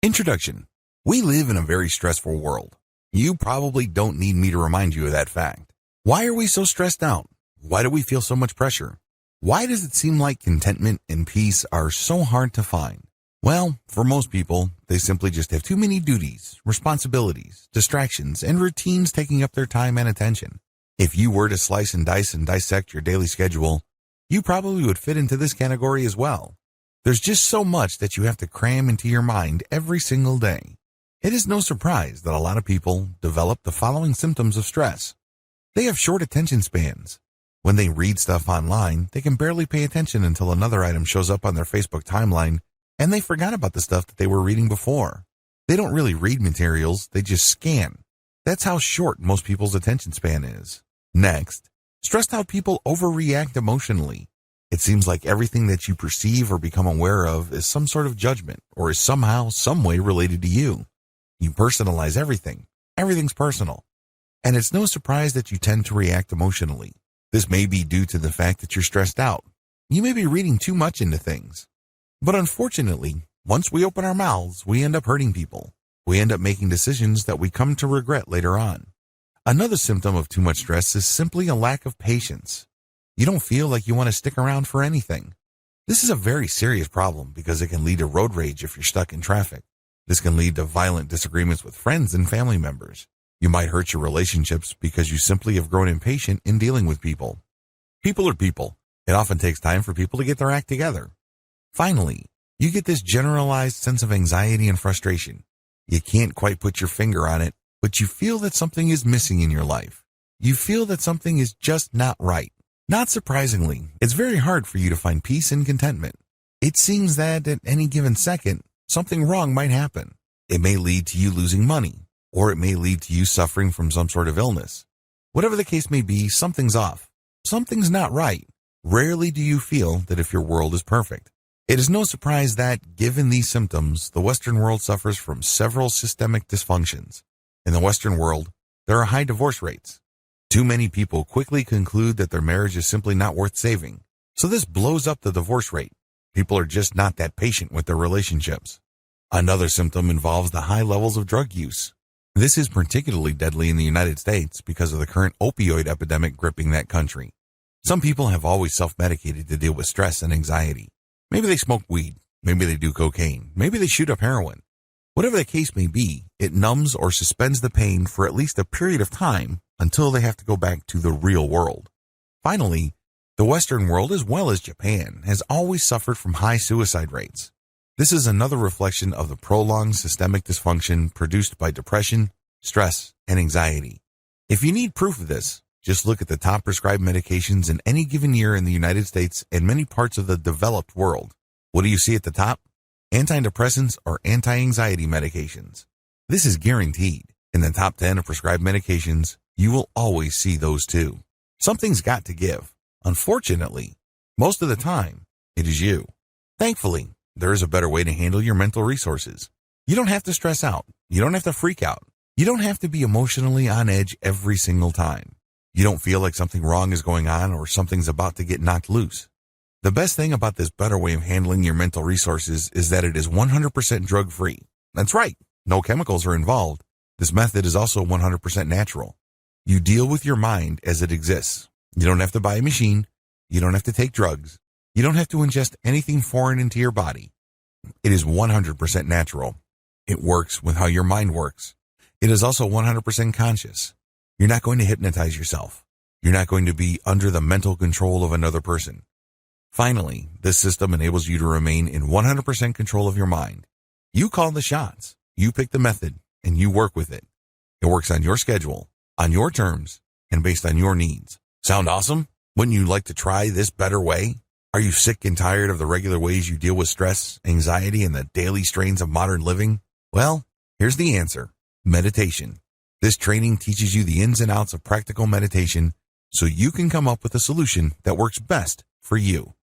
Introduction. We live in a very stressful world. You probably don't need me to remind you of that fact. Why are we so stressed out? Why do we feel so much pressure? Why does it seem like contentment and peace are so hard to find? Well, for most people, they simply just have too many duties, responsibilities, distractions, and routines taking up their time and attention. If you were to slice and dice and dissect your daily schedule, you probably would fit into this category as well. There's just so much that you have to cram into your mind every single day. It is no surprise that a lot of people develop the following symptoms of stress. They have short attention spans. When they read stuff online, they can barely pay attention until another item shows up on their Facebook timeline, and they forgot about the stuff that they were reading before. They don't really read materials, they just scan. That's how short most people's attention span is. Next, stressed out people overreact emotionally. It seems like everything that you perceive or become aware of is some sort of judgment or is somehow, some way related to you. You personalize everything. Everything's personal. And it's no surprise that you tend to react emotionally. This may be due to the fact that you're stressed out. You may be reading too much into things. But unfortunately, once we open our mouths, we end up hurting people. We end up making decisions that we come to regret later on. Another symptom of too much stress is simply a lack of patience. You don't feel like you want to stick around for anything. This is a very serious problem because it can lead to road rage if you're stuck in traffic. This can lead to violent disagreements with friends and family members. You might hurt your relationships because you simply have grown impatient in dealing with people. People are people. It often takes time for people to get their act together. Finally, you get this generalized sense of anxiety and frustration. You can't quite put your finger on it, but you feel that something is missing in your life. You feel that something is just not right. Not surprisingly, it's very hard for you to find peace and contentment. It seems that at any given second, something wrong might happen. It may lead to you losing money, or it may lead to you suffering from some sort of illness. Whatever the case may be, something's off. Something's not right. Rarely do you feel that if your world is perfect. It is no surprise that, given these symptoms, the Western world suffers from several systemic dysfunctions. In the Western world, there are high divorce rates. Too many people quickly conclude that their marriage is simply not worth saving. So this blows up the divorce rate. People are just not that patient with their relationships. Another symptom involves the high levels of drug use. This is particularly deadly in the United States because of the current opioid epidemic gripping that country. Some people have always self-medicated to deal with stress and anxiety. Maybe they smoke weed. Maybe they do cocaine. Maybe they shoot up heroin. Whatever the case may be, it numbs or suspends the pain for at least a period of time until they have to go back to the real world. Finally, the Western world, as well as Japan, has always suffered from high suicide rates. This is another reflection of the prolonged systemic dysfunction produced by depression, stress, and anxiety. If you need proof of this, just look at the top prescribed medications in any given year in the United States and many parts of the developed world. What do you see at the top? Antidepressants or anti-anxiety medications. This is guaranteed. In the top 10 of prescribed medications, you will always see those too. Something's got to give. Unfortunately, most of the time, it is you. Thankfully, there is a better way to handle your mental resources. You don't have to stress out. You don't have to freak out. You don't have to be emotionally on edge every single time. You don't feel like something wrong is going on or something's about to get knocked loose. The best thing about this better way of handling your mental resources is that it is 100% drug-free. That's right. No chemicals are involved. This method is also 100% natural. You deal with your mind as it exists. You don't have to buy a machine. You don't have to take drugs. You don't have to ingest anything foreign into your body. It is 100% natural. It works with how your mind works. It is also 100% conscious. You're not going to hypnotize yourself. You're not going to be under the mental control of another person. Finally, this system enables you to remain in 100% control of your mind. You call the shots. You pick the method, and you work with it. It works on your schedule, on your terms, and based on your needs. Sound awesome? Wouldn't you like to try this better way? Are you sick and tired of the regular ways you deal with stress, anxiety, and the daily strains of modern living? Well, here's the answer. Meditation. This training teaches you the ins and outs of practical meditation so you can come up with a solution that works best for you.